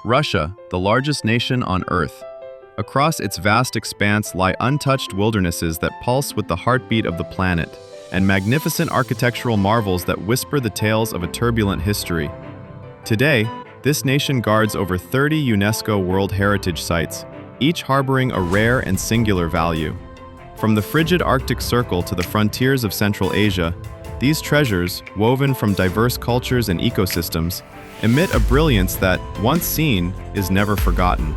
Russia, the largest nation on Earth. Across its vast expanse lie untouched wildernesses that pulse with the heartbeat of the planet, and magnificent architectural marvels that whisper the tales of a turbulent history. Today, this nation guards over 30 UNESCO World Heritage Sites, each harboring a rare and singular value. From the frigid Arctic Circle to the frontiers of Central Asia, these treasures, woven from diverse cultures and ecosystems, emit a brilliance that, once seen, is never forgotten.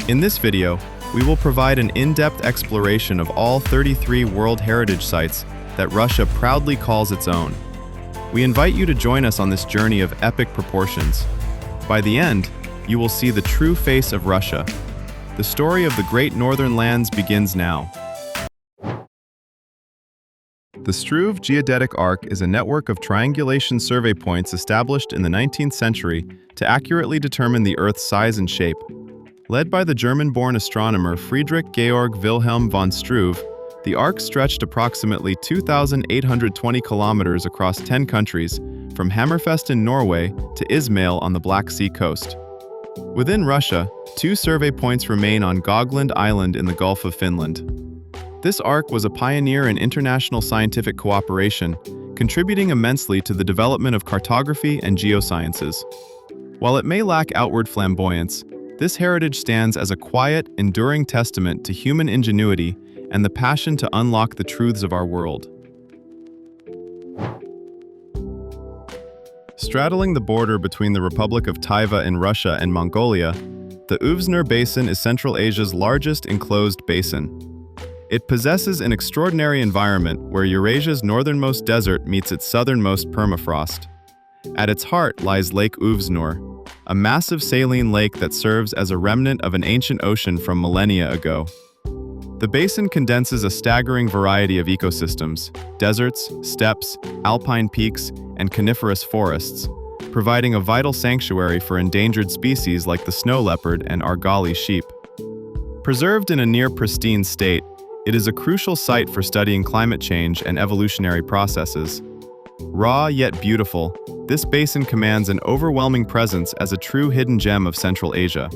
In this video, we will provide an in-depth exploration of all 33 World Heritage Sites that Russia proudly calls its own. We invite you to join us on this journey of epic proportions. By the end, you will see the true face of Russia. The story of the great northern lands begins now. The Struve Geodetic Arc is a network of triangulation survey points established in the 19th century to accurately determine the Earth's size and shape. Led by the German-born astronomer Friedrich Georg Wilhelm von Struve, the arc stretched approximately 2,820 kilometers across 10 countries, from Hammerfest in Norway to Izmail on the Black Sea coast. Within Russia, 2 survey points remain on Gotland Island in the Gulf of Finland. This arc was a pioneer in international scientific cooperation, contributing immensely to the development of cartography and geosciences. While it may lack outward flamboyance, this heritage stands as a quiet, enduring testament to human ingenuity and the passion to unlock the truths of our world. Straddling the border between the Republic of Taiva in Russia and Mongolia, the Nuur Basin is Central Asia's largest enclosed basin. It possesses an extraordinary environment where Eurasia's northernmost desert meets its southernmost permafrost. At its heart lies Lake Nuur, a massive saline lake that serves as a remnant of an ancient ocean from millennia ago. The basin condenses a staggering variety of ecosystems: deserts, steppes, alpine peaks, and coniferous forests, providing a vital sanctuary for endangered species like the snow leopard and Argali sheep. Preserved in a near-pristine state, it is a crucial site for studying climate change and evolutionary processes. Raw yet beautiful, this basin commands an overwhelming presence as a true hidden gem of Central Asia.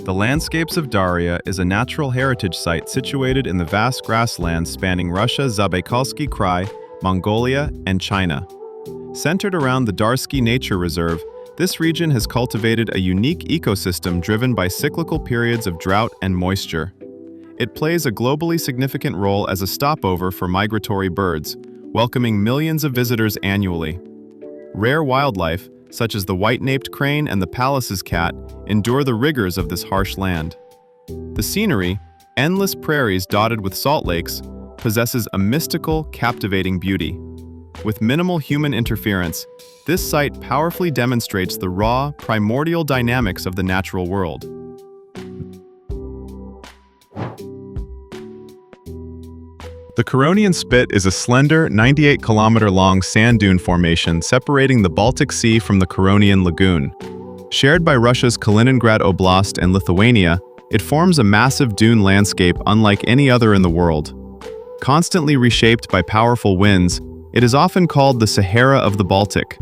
The Landscapes of Dauria is a natural heritage site situated in the vast grasslands spanning Russia's Zabaikalsky Krai, Mongolia, and China. Centered around the Darsky Nature Reserve, this region has cultivated a unique ecosystem driven by cyclical periods of drought and moisture. It plays a globally significant role as a stopover for migratory birds, welcoming millions of visitors annually. Rare wildlife, such as the white-naped crane and the Pallas's cat, endure the rigors of this harsh land. The scenery, endless prairies dotted with salt lakes, possesses a mystical, captivating beauty. With minimal human interference, this site powerfully demonstrates the raw, primordial dynamics of the natural world. The Curonian Spit is a slender, 98-kilometer-long sand dune formation separating the Baltic Sea from the Curonian Lagoon. Shared by Russia's Kaliningrad Oblast and Lithuania, it forms a massive dune landscape unlike any other in the world. Constantly reshaped by powerful winds, it is often called the Sahara of the Baltic.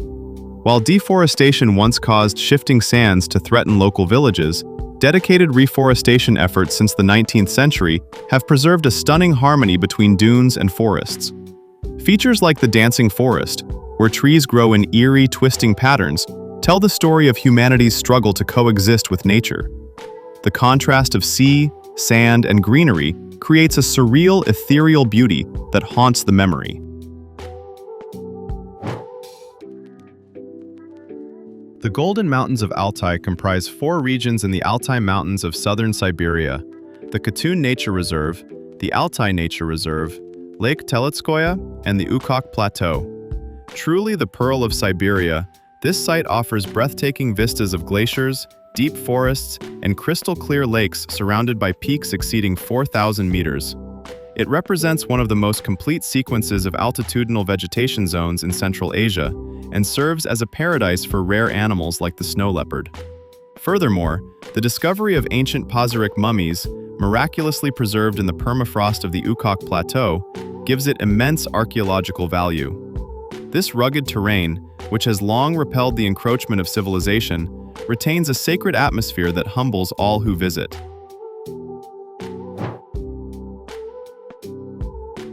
While deforestation once caused shifting sands to threaten local villages, dedicated reforestation efforts since the 19th century have preserved a stunning harmony between dunes and forests. Features like the dancing forest, where trees grow in eerie, twisting patterns, tell the story of humanity's struggle to coexist with nature. The contrast of sea, sand, and greenery creates a surreal, ethereal beauty that haunts the memory. The Golden Mountains of Altai comprise 4 regions in the Altai Mountains of southern Siberia: the Katun Nature Reserve, the Altai Nature Reserve, Lake Telitskoye, and the Ukok Plateau. Truly the pearl of Siberia, this site offers breathtaking vistas of glaciers, deep forests, and crystal-clear lakes surrounded by peaks exceeding 4,000 meters. It represents one of the most complete sequences of altitudinal vegetation zones in Central Asia, and serves as a paradise for rare animals like the snow leopard. Furthermore, the discovery of ancient Pazyryk mummies, miraculously preserved in the permafrost of the Ukok Plateau, gives it immense archaeological value. This rugged terrain, which has long repelled the encroachment of civilization, retains a sacred atmosphere that humbles all who visit.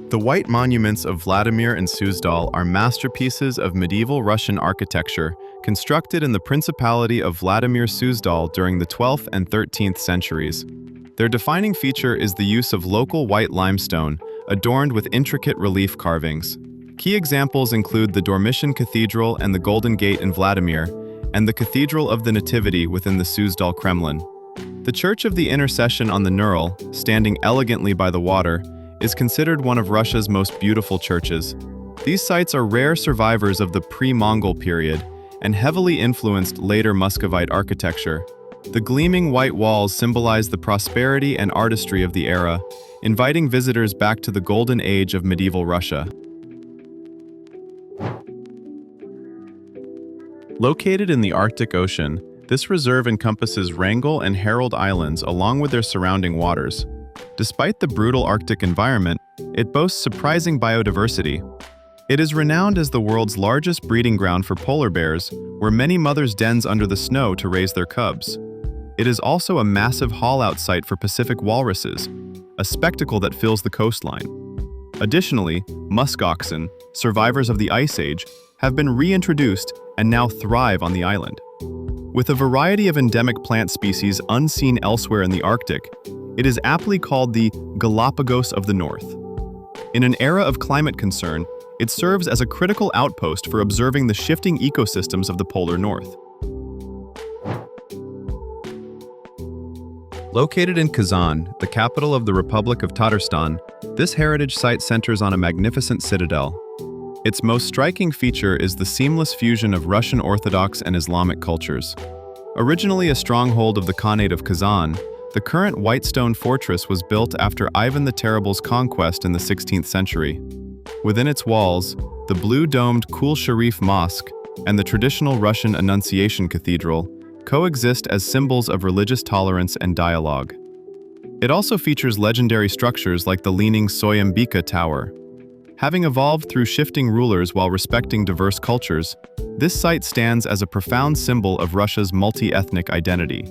The white monuments of Vladimir and Suzdal are masterpieces of medieval Russian architecture constructed in the Principality of Vladimir Suzdal during the 12th and 13th centuries. Their defining feature is the use of local white limestone, adorned with intricate relief carvings. Key examples include the Dormition Cathedral and the Golden Gate in Vladimir, and the Cathedral of the Nativity within the Suzdal Kremlin. The Church of the Intercession on the Nural, standing elegantly by the water, is considered one of Russia's most beautiful churches. These sites are rare survivors of the pre-Mongol period and heavily influenced later Muscovite architecture. The gleaming white walls symbolize the prosperity and artistry of the era, inviting visitors back to the golden age of medieval Russia. Located in the Arctic Ocean, this reserve encompasses Wrangel and Herald Islands along with their surrounding waters. Despite the brutal Arctic environment, it boasts surprising biodiversity. It is renowned as the world's largest breeding ground for polar bears, where many mothers dens under the snow to raise their cubs. It is also a massive haul-out site for Pacific walruses, a spectacle that fills the coastline. Additionally, musk oxen, survivors of the Ice Age, have been reintroduced and now thrive on the island. With a variety of endemic plant species unseen elsewhere in the Arctic, it is aptly called the Galapagos of the North. In an era of climate concern, it serves as a critical outpost for observing the shifting ecosystems of the polar north. Located in Kazan, the capital of the Republic of Tatarstan, this heritage site centers on a magnificent citadel. Its most striking feature is the seamless fusion of Russian Orthodox and Islamic cultures. Originally a stronghold of the Khanate of Kazan, the current white stone fortress was built after Ivan the Terrible's conquest in the 16th century. Within its walls, the blue-domed Kul Sharif Mosque and the traditional Russian Annunciation Cathedral coexist as symbols of religious tolerance and dialogue. It also features legendary structures like the leaning Soyembika Tower. Having evolved through shifting rulers while respecting diverse cultures, this site stands as a profound symbol of Russia's multi-ethnic identity.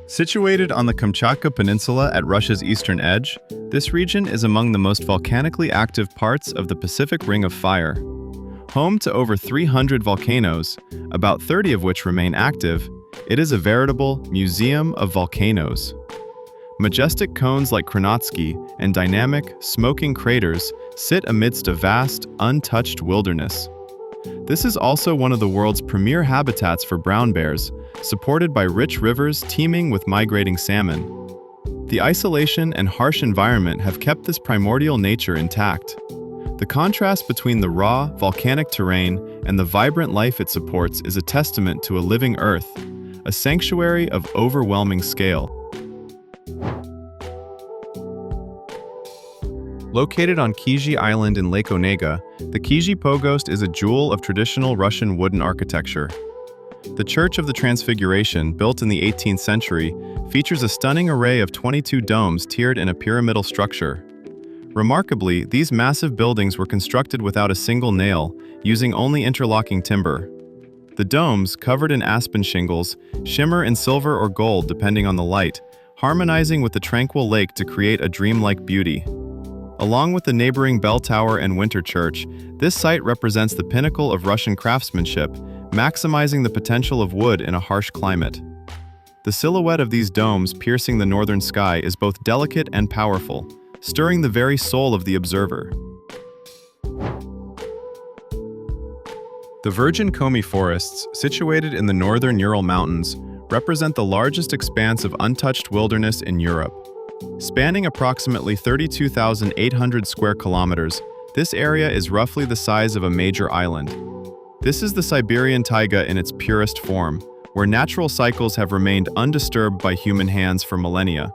Situated on the Kamchatka Peninsula at Russia's eastern edge, this region is among the most volcanically active parts of the Pacific Ring of Fire. Home to over 300 volcanoes, about 30 of which remain active, it is a veritable museum of volcanoes. Majestic cones like Krenotsky and dynamic, smoking craters sit amidst a vast, untouched wilderness. This is also one of the world's premier habitats for brown bears, supported by rich rivers teeming with migrating salmon. The isolation and harsh environment have kept this primordial nature intact. The contrast between the raw, volcanic terrain and the vibrant life it supports is a testament to a living Earth, a sanctuary of overwhelming scale. Located on Kizhi Island in Lake Onega, the Kizhi Pogost is a jewel of traditional Russian wooden architecture. The Church of the Transfiguration, built in the 18th century, features a stunning array of 22 domes tiered in a pyramidal structure. Remarkably, these massive buildings were constructed without a single nail, using only interlocking timber. The domes, covered in aspen shingles, shimmer in silver or gold depending on the light, harmonizing with the tranquil lake to create a dreamlike beauty. Along with the neighboring bell tower and winter church, this site represents the pinnacle of Russian craftsmanship, maximizing the potential of wood in a harsh climate. The silhouette of these domes piercing the northern sky is both delicate and powerful, stirring the very soul of the observer. The virgin Komi Forests, situated in the northern Ural Mountains, represent the largest expanse of untouched wilderness in Europe. Spanning approximately 32,800 square kilometers, this area is roughly the size of a major island. This is the Siberian taiga in its purest form, where natural cycles have remained undisturbed by human hands for millennia.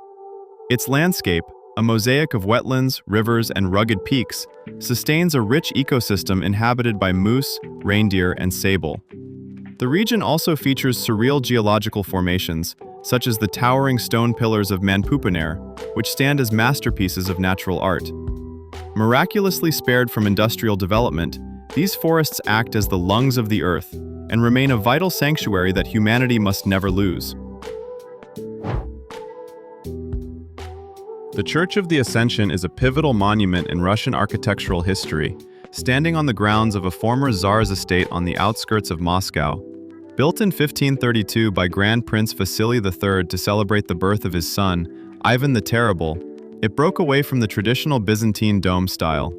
Its landscape, a mosaic of wetlands, rivers, and rugged peaks, sustains a rich ecosystem inhabited by moose, reindeer, and sable. The region also features surreal geological formations, such as the towering stone pillars of Manpupaner, which stand as masterpieces of natural art. Miraculously spared from industrial development, these forests act as the lungs of the earth and remain a vital sanctuary that humanity must never lose. The Church of the Ascension is a pivotal monument in Russian architectural history, standing on the grounds of a former Tsar's estate on the outskirts of Moscow. Built in 1532 by Grand Prince Vasily III to celebrate the birth of his son, Ivan the Terrible, it broke away from the traditional Byzantine dome style.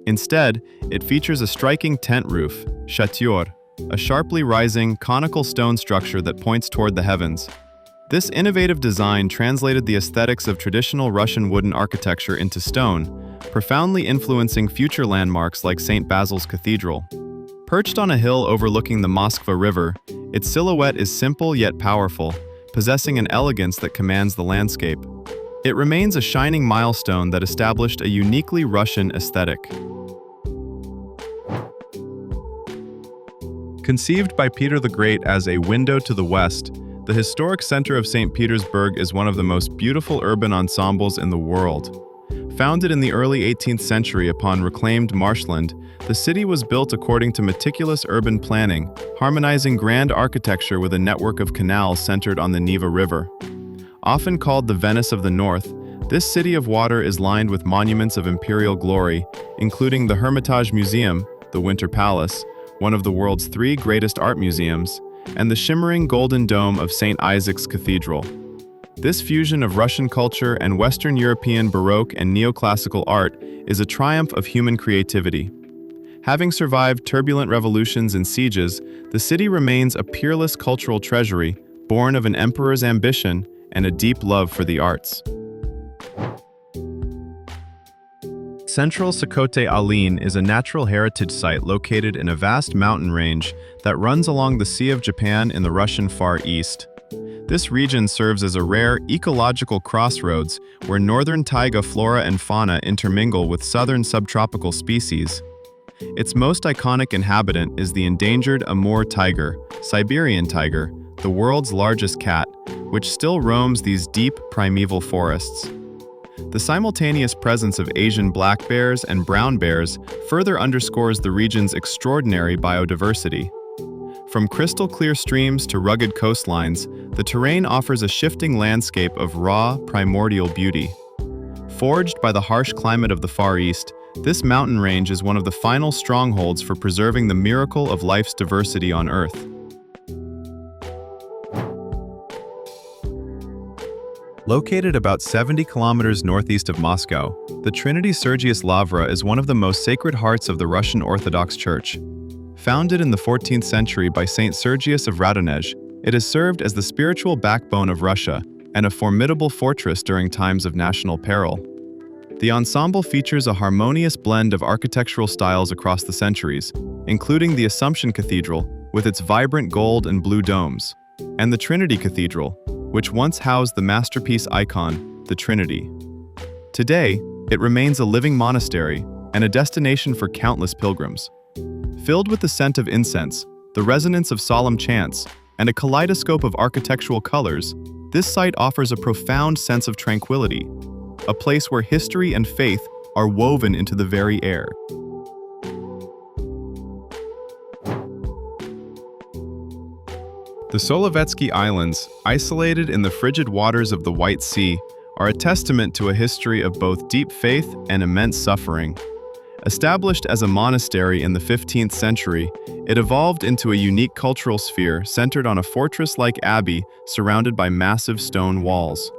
Instead, it features a striking tent roof, shatior, a sharply rising, conical stone structure that points toward the heavens. This innovative design translated the aesthetics of traditional Russian wooden architecture into stone, profoundly influencing future landmarks like St. Basil's Cathedral. Perched on a hill overlooking the Moskva River, its silhouette is simple yet powerful, possessing an elegance that commands the landscape. It remains a shining milestone that established a uniquely Russian aesthetic. Conceived by Peter the Great as a window to the west, the historic center of St. Petersburg is one of the most beautiful urban ensembles in the world. Founded in the early 18th century upon reclaimed marshland, the city was built according to meticulous urban planning, harmonizing grand architecture with a network of canals centered on the Neva River. Often called the Venice of the North, this city of water is lined with monuments of imperial glory, including the Hermitage Museum, the Winter Palace, one of the world's 3 greatest art museums, and the shimmering golden dome of St. Isaac's Cathedral. This fusion of Russian culture and Western European Baroque and neoclassical art is a triumph of human creativity. Having survived turbulent revolutions and sieges, the city remains a peerless cultural treasury, born of an emperor's ambition and a deep love for the arts. Central Sikhote-Alin is a natural heritage site located in a vast mountain range that runs along the Sea of Japan in the Russian Far East. This region serves as a rare ecological crossroads where northern taiga flora and fauna intermingle with southern subtropical species. Its most iconic inhabitant is the endangered Amur tiger, Siberian tiger, the world's largest cat, which still roams these deep primeval forests. The simultaneous presence of Asian black bears and brown bears further underscores the region's extraordinary biodiversity. From crystal-clear streams to rugged coastlines, the terrain offers a shifting landscape of raw, primordial beauty. Forged by the harsh climate of the Far East, this mountain range is one of the final strongholds for preserving the miracle of life's diversity on Earth. Located about 70 kilometers northeast of Moscow, the Trinity Sergius Lavra is one of the most sacred hearts of the Russian Orthodox Church. Founded in the 14th century by Saint Sergius of Radonej, it has served as the spiritual backbone of Russia and a formidable fortress during times of national peril. The ensemble features a harmonious blend of architectural styles across the centuries, including the Ascension Cathedral with its vibrant gold and blue domes, and the Trinity Cathedral, which once housed the masterpiece icon, the Trinity. Today, it remains a living monastery and a destination for countless pilgrims. Filled with the scent of incense, the resonance of solemn chants, and a kaleidoscope of architectural colors, this site offers a profound sense of tranquility, a place where history and faith are woven into the very air. The Solovetsky Islands, isolated in the frigid waters of the White Sea, are a testament to a history of both deep faith and immense suffering. Established as a monastery in the 15th century, it evolved into a unique cultural sphere centered on a fortress-like abbey surrounded by massive stone walls.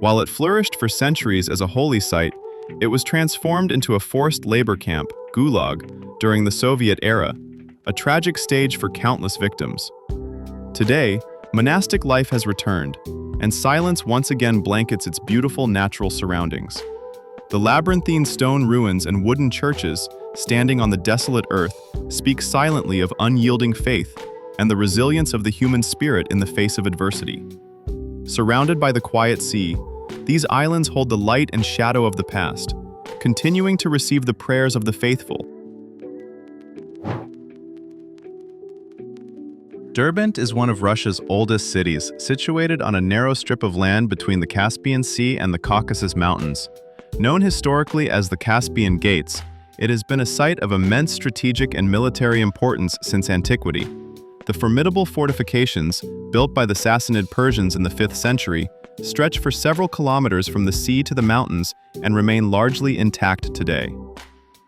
While it flourished for centuries as a holy site, it was transformed into a forced labor camp, gulag, during the Soviet era, a tragic stage for countless victims. Today, monastic life has returned, and silence once again blankets its beautiful natural surroundings. The labyrinthine stone ruins and wooden churches, standing on the desolate earth, speak silently of unyielding faith and the resilience of the human spirit in the face of adversity. Surrounded by the quiet sea, these islands hold the light and shadow of the past, continuing to receive the prayers of the faithful. Derbent is one of Russia's oldest cities, situated on a narrow strip of land between the Caspian Sea and the Caucasus Mountains. Known historically as the Caspian Gates, it has been a site of immense strategic and military importance since antiquity. The formidable fortifications, built by the Sassanid Persians in the 5th century, stretch for several kilometers from the sea to the mountains and remain largely intact today.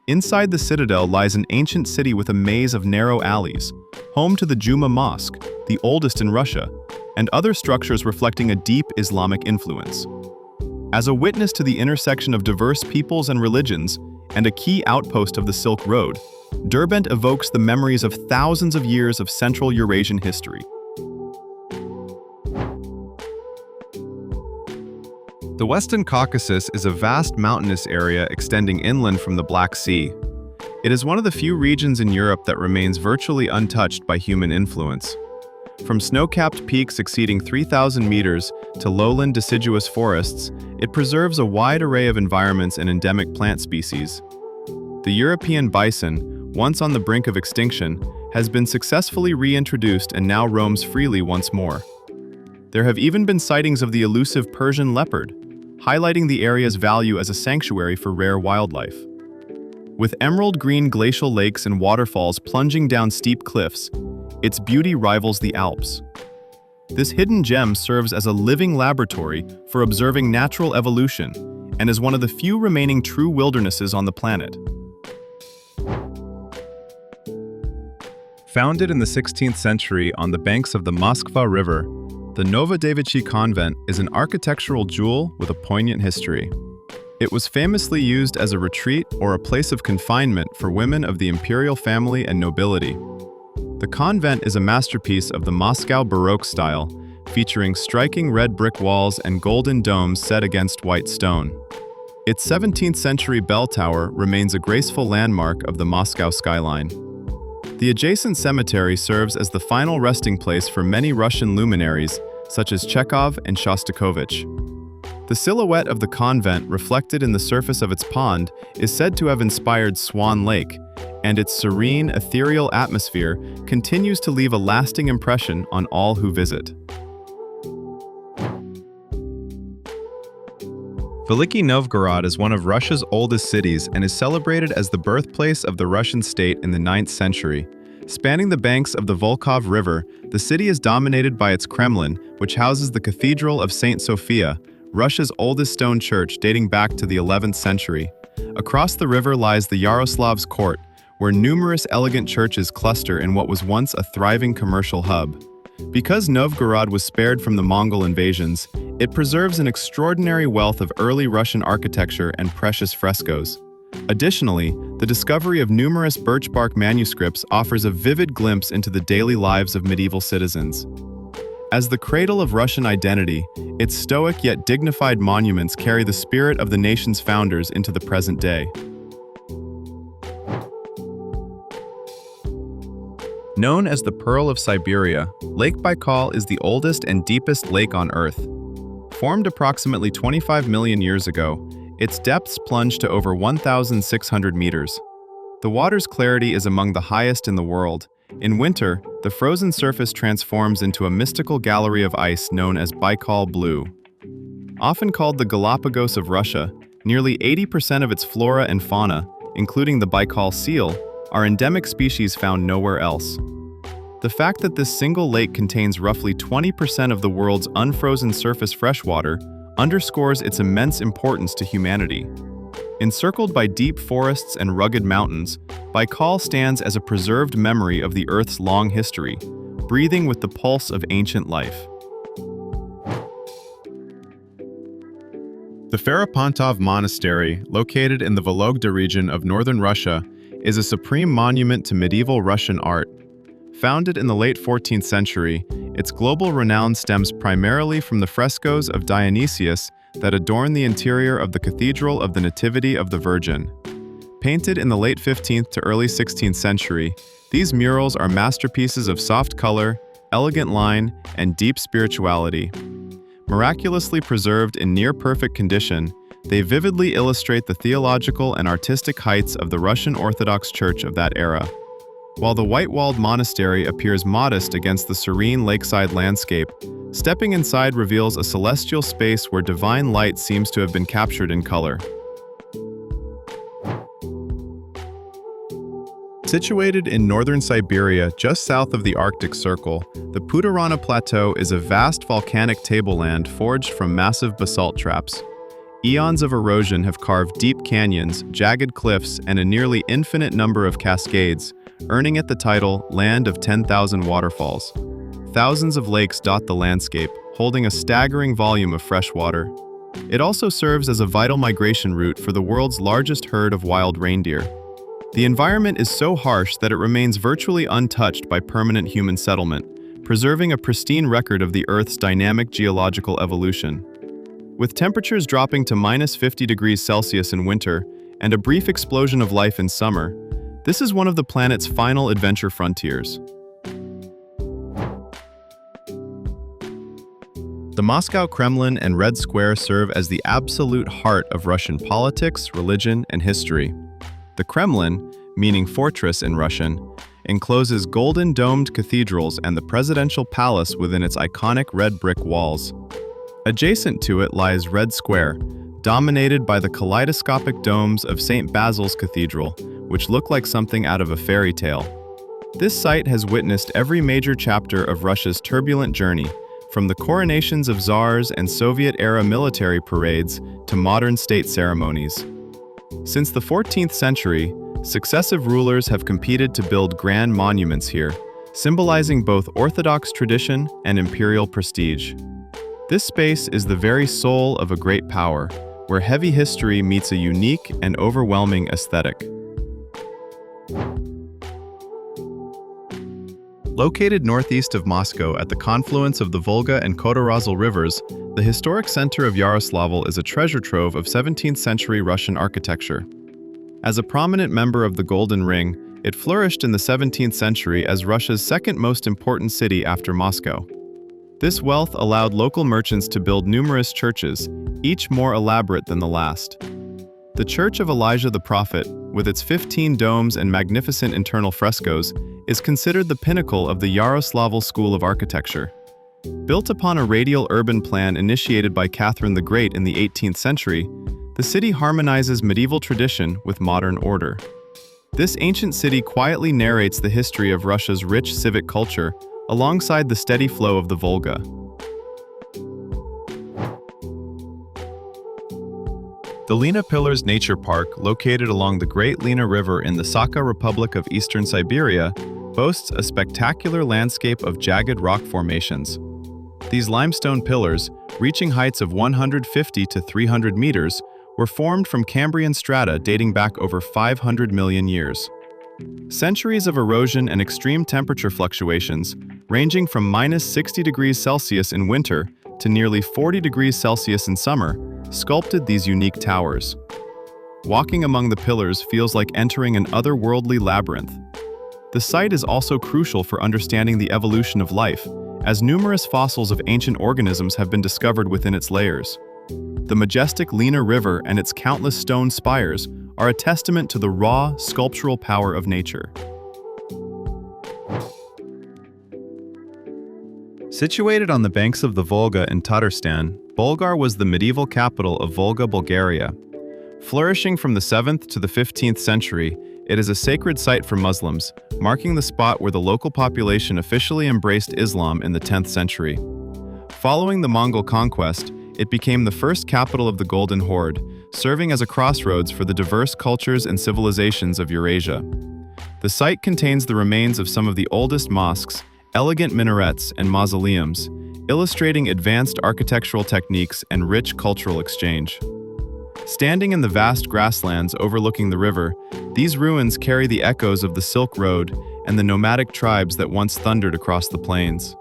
Inside the citadel lies an ancient city with a maze of narrow alleys, home to the Juma Mosque, the oldest in Russia, and other structures reflecting a deep Islamic influence. As a witness to the intersection of diverse peoples and religions, and a key outpost of the Silk Road, Derbent evokes the memories of thousands of years of Central Eurasian history. The Western Caucasus is a vast mountainous area extending inland from the Black Sea. It is one of the few regions in Europe that remains virtually untouched by human influence. From snow-capped peaks exceeding 3,000 meters to lowland deciduous forests, it preserves a wide array of environments and endemic plant species. The European bison, once on the brink of extinction, has been successfully reintroduced and now roams freely once more. There have even been sightings of the elusive Persian leopard, highlighting the area's value as a sanctuary for rare wildlife. With emerald green glacial lakes and waterfalls plunging down steep cliffs, its beauty rivals the Alps. This hidden gem serves as a living laboratory for observing natural evolution and is one of the few remaining true wildernesses on the planet. Founded in the 16th century on the banks of the Moskva River, the Novodevichy Convent is an architectural jewel with a poignant history. It was famously used as a retreat or a place of confinement for women of the imperial family and nobility. The convent is a masterpiece of the Moscow Baroque style, featuring striking red brick walls and golden domes set against white stone. Its 17th-century bell tower remains a graceful landmark of the Moscow skyline. The adjacent cemetery serves as the final resting place for many Russian luminaries, such as Chekhov and Shostakovich. The silhouette of the convent reflected in the surface of its pond is said to have inspired Swan Lake, and its serene, ethereal atmosphere continues to leave a lasting impression on all who visit. Veliki Novgorod is one of Russia's oldest cities and is celebrated as the birthplace of the Russian state in the 9th century. Spanning the banks of the Volkhov River, the city is dominated by its Kremlin, which houses the Cathedral of St. Sophia, Russia's oldest stone church dating back to the 11th century. Across the river lies the Yaroslavl's court, where numerous elegant churches cluster in what was once a thriving commercial hub. Because Novgorod was spared from the Mongol invasions, it preserves an extraordinary wealth of early Russian architecture and precious frescoes. Additionally, the discovery of numerous birch bark manuscripts offers a vivid glimpse into the daily lives of medieval citizens. As the cradle of Russian identity, its stoic yet dignified monuments carry the spirit of the nation's founders into the present day. Known as the Pearl of Siberia, Lake Baikal is the oldest and deepest lake on Earth. Formed approximately 25 million years ago, its depths plunge to over 1,600 meters. The water's clarity is among the highest in the world. In winter, the frozen surface transforms into a mystical gallery of ice known as Baikal Blue. Often called the Galapagos of Russia, nearly 80% of its flora and fauna, including the Baikal seal, are endemic species found nowhere else. The fact that this single lake contains roughly 20% of the world's unfrozen surface freshwater underscores its immense importance to humanity. Encircled by deep forests and rugged mountains, Baikal stands as a preserved memory of the Earth's long history, breathing with the pulse of ancient life. The Ferapontov Monastery, located in the Vologda region of northern Russia, is a supreme monument to medieval Russian art. Founded in the late 14th century, its global renown stems primarily from the frescoes of Dionysius that adorn the interior of the Cathedral of the Nativity of the Virgin. Painted in the late 15th to early 16th century, these murals are masterpieces of soft color, elegant line, and deep spirituality. Miraculously preserved in near-perfect condition, they vividly illustrate the theological and artistic heights of the Russian Orthodox Church of that era. While the white-walled monastery appears modest against the serene lakeside landscape, stepping inside reveals a celestial space where divine light seems to have been captured in color. Situated in northern Siberia, just south of the Arctic Circle, the Putorana Plateau is a vast volcanic tableland forged from massive basalt traps. Eons of erosion have carved deep canyons, jagged cliffs, and a nearly infinite number of cascades, earning it the title Land of 10,000 Waterfalls. Thousands of lakes dot the landscape, holding a staggering volume of fresh water. It also serves as a vital migration route for the world's largest herd of wild reindeer. The environment is so harsh that it remains virtually untouched by permanent human settlement, preserving a pristine record of the Earth's dynamic geological evolution. With temperatures dropping to -50 degrees Celsius in winter and a brief explosion of life in summer, this is one of the planet's final adventure frontiers. The Moscow Kremlin and Red Square serve as the absolute heart of Russian politics, religion, and history. The Kremlin, meaning fortress in Russian, encloses golden domed cathedrals and the presidential palace within its iconic red brick walls. Adjacent to it lies Red Square, dominated by the kaleidoscopic domes of St. Basil's Cathedral, which look like something out of a fairy tale. This site has witnessed every major chapter of Russia's turbulent journey, from the coronations of czars and Soviet-era military parades to modern state ceremonies. Since the 14th century, successive rulers have competed to build grand monuments here, symbolizing both Orthodox tradition and imperial prestige. This space is the very soul of a great power, where heavy history meets a unique and overwhelming aesthetic. Located northeast of Moscow at the confluence of the Volga and Kotorozl rivers, the historic center of Yaroslavl is a treasure trove of 17th century Russian architecture. As a prominent member of the Golden Ring, it flourished in the 17th century as Russia's second most important city after Moscow. This wealth allowed local merchants to build numerous churches, each more elaborate than the last. The Church of Elijah the Prophet, with its 15 domes and magnificent internal frescoes, is considered the pinnacle of the Yaroslavl school of architecture. Built upon a radial urban plan initiated by Catherine the Great in the 18th century, the city harmonizes medieval tradition with modern order. This ancient city quietly narrates the history of Russia's rich civic culture, alongside the steady flow of the Volga. The Lena Pillars Nature Park, located along the Great Lena River in the Sakha Republic of Eastern Siberia, boasts a spectacular landscape of jagged rock formations. These limestone pillars, reaching heights of 150 to 300 meters, were formed from Cambrian strata dating back over 500 million years. Centuries of erosion and extreme temperature fluctuations, ranging from -60 degrees Celsius in winter to nearly 40 degrees Celsius in summer, sculpted these unique towers. Walking among the pillars feels like entering an otherworldly labyrinth. The site is also crucial for understanding the evolution of life, as numerous fossils of ancient organisms have been discovered within its layers. The majestic Lena River and its countless stone spires are a testament to the raw, sculptural power of nature. Situated on the banks of the Volga in Tatarstan, Bulgar was the medieval capital of Volga, Bulgaria. Flourishing from the 7th to the 15th century, it is a sacred site for Muslims, marking the spot where the local population officially embraced Islam in the 10th century. Following the Mongol conquest, it became the first capital of the Golden Horde, serving as a crossroads for the diverse cultures and civilizations of Eurasia. The site contains the remains of some of the oldest mosques, elegant minarets, and mausoleums, illustrating advanced architectural techniques and rich cultural exchange. Standing in the vast grasslands overlooking the river, these ruins carry the echoes of the Silk Road and the nomadic tribes that once thundered across the plains.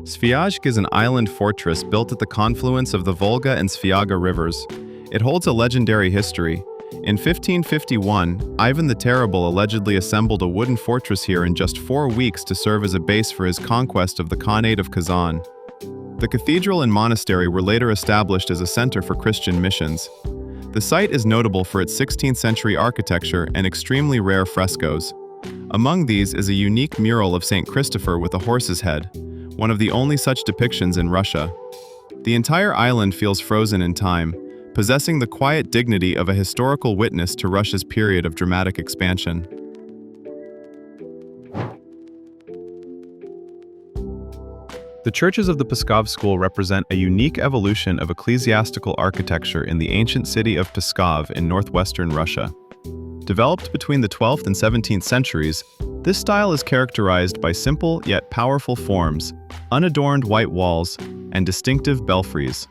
Svyazhsk is an island fortress built at the confluence of the Volga and Svyaga rivers. It holds a legendary history. In 1551, Ivan the Terrible allegedly assembled a wooden fortress here in just 4 weeks to serve as a base for his conquest of the Khanate of Kazan. The cathedral and monastery were later established as a center for Christian missions. The site is notable for its 16th century architecture and extremely rare frescoes. Among these is a unique mural of St. Christopher with a horse's head, one of the only such depictions in Russia. The entire island feels frozen in time, possessing the quiet dignity of a historical witness to Russia's period of dramatic expansion. The churches of the Pskov school represent a unique evolution of ecclesiastical architecture in the ancient city of Pskov in northwestern Russia. Developed between the 12th and 17th centuries, this style is characterized by simple yet powerful forms, unadorned white walls, and distinctive belfries.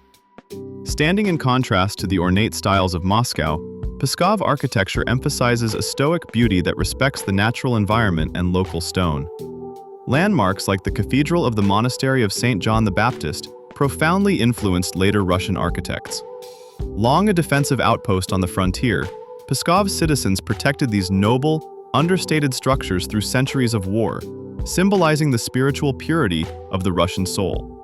Standing in contrast to the ornate styles of Moscow, Pskov architecture emphasizes a stoic beauty that respects the natural environment and local stone. Landmarks like the Cathedral of the Monastery of St. John the Baptist profoundly influenced later Russian architects. Long a defensive outpost on the frontier, Pskov's citizens protected these noble, understated structures through centuries of war, symbolizing the spiritual purity of the Russian soul.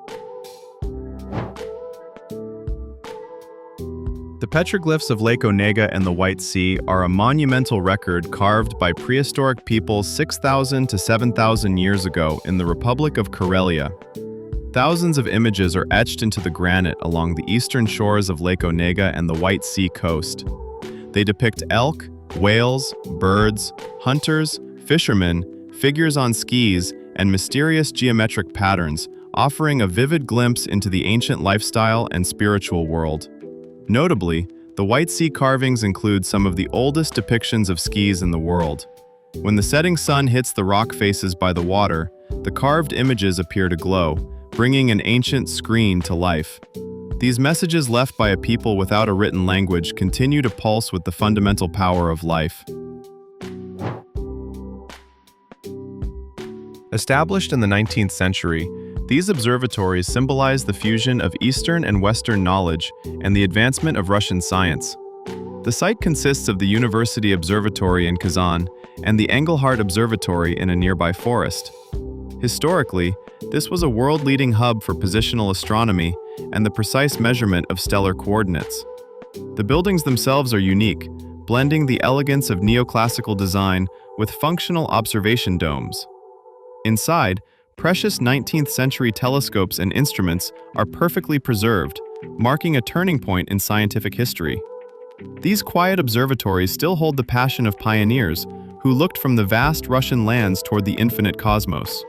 The petroglyphs of Lake Onega and the White Sea are a monumental record carved by prehistoric peoples 6,000 to 7,000 years ago in the Republic of Karelia. Thousands of images are etched into the granite along the eastern shores of Lake Onega and the White Sea coast. They depict elk, whales, birds, hunters, fishermen, figures on skis, and mysterious geometric patterns, offering a vivid glimpse into the ancient lifestyle and spiritual world. Notably, the White Sea carvings include some of the oldest depictions of skis in the world. When the setting sun hits the rock faces by the water, the carved images appear to glow, bringing an ancient screen to life. These messages left by a people without a written language continue to pulse with the fundamental power of life. Established in the 19th century, these observatories symbolize the fusion of Eastern and Western knowledge and the advancement of Russian science. The site consists of the University Observatory in Kazan and the Engelhardt Observatory in a nearby forest. Historically, this was a world-leading hub for positional astronomy and the precise measurement of stellar coordinates. The buildings themselves are unique, blending the elegance of neoclassical design with functional observation domes. Inside, precious 19th-century telescopes and instruments are perfectly preserved, marking a turning point in scientific history. These quiet observatories still hold the passion of pioneers who looked from the vast Russian lands toward the infinite cosmos.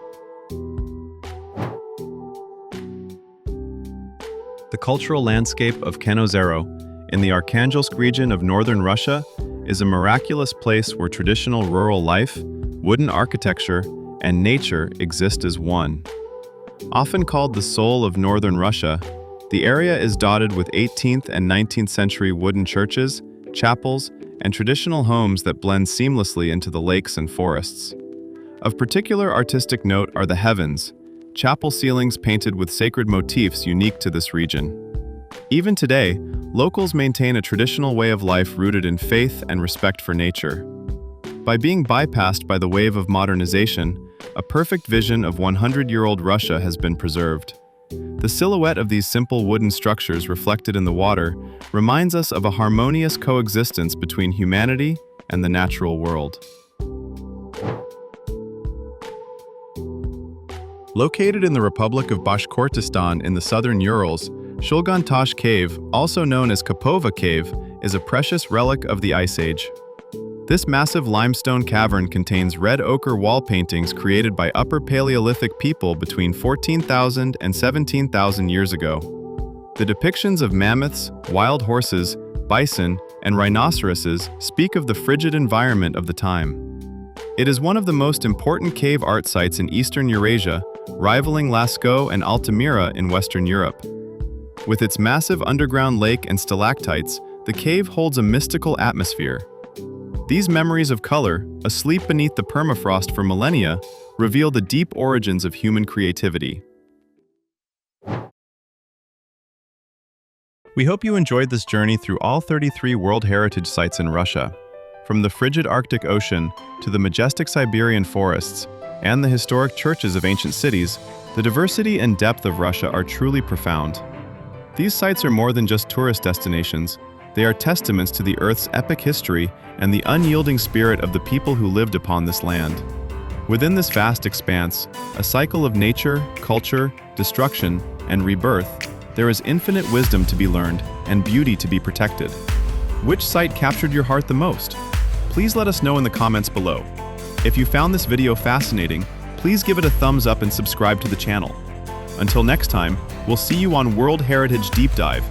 The cultural landscape of Kenozero, in the Arkhangelsk region of northern Russia, is a miraculous place where traditional rural life, wooden architecture, and nature exist as one. Often called the soul of northern Russia, the area is dotted with 18th and 19th century wooden churches, chapels, and traditional homes that blend seamlessly into the lakes and forests. Of particular artistic note are the heavens, chapel ceilings painted with sacred motifs unique to this region. Even today, locals maintain a traditional way of life rooted in faith and respect for nature. By being bypassed by the wave of modernization, a perfect vision of 100-year-old Russia has been preserved. The silhouette of these simple wooden structures reflected in the water reminds us of a harmonious coexistence between humanity and the natural world. Located in the Republic of Bashkortostan in the southern Urals, Shulgan Tash Cave, also known as Kapova Cave, is a precious relic of the Ice Age. This massive limestone cavern contains red ochre wall paintings created by Upper Paleolithic people between 14,000 and 17,000 years ago. The depictions of mammoths, wild horses, bison, and rhinoceroses speak of the frigid environment of the time. It is one of the most important cave art sites in Eastern Eurasia, rivaling Lascaux and Altamira in Western Europe. With its massive underground lake and stalactites, the cave holds a mystical atmosphere. These memories of color, asleep beneath the permafrost for millennia, reveal the deep origins of human creativity. We hope you enjoyed this journey through all 33 World Heritage Sites in Russia. From the frigid Arctic Ocean to the majestic Siberian forests and the historic churches of ancient cities, the diversity and depth of Russia are truly profound. These sites are more than just tourist destinations. They are testaments to the Earth's epic history and the unyielding spirit of the people who lived upon this land. Within this vast expanse, a cycle of nature, culture, destruction, and rebirth, there is infinite wisdom to be learned, and beauty to be protected. Which site captured your heart the most? Please let us know in the comments below. If you found this video fascinating, please give it a thumbs up and subscribe to the channel. Until next time, we'll see you on World Heritage Deep Dive.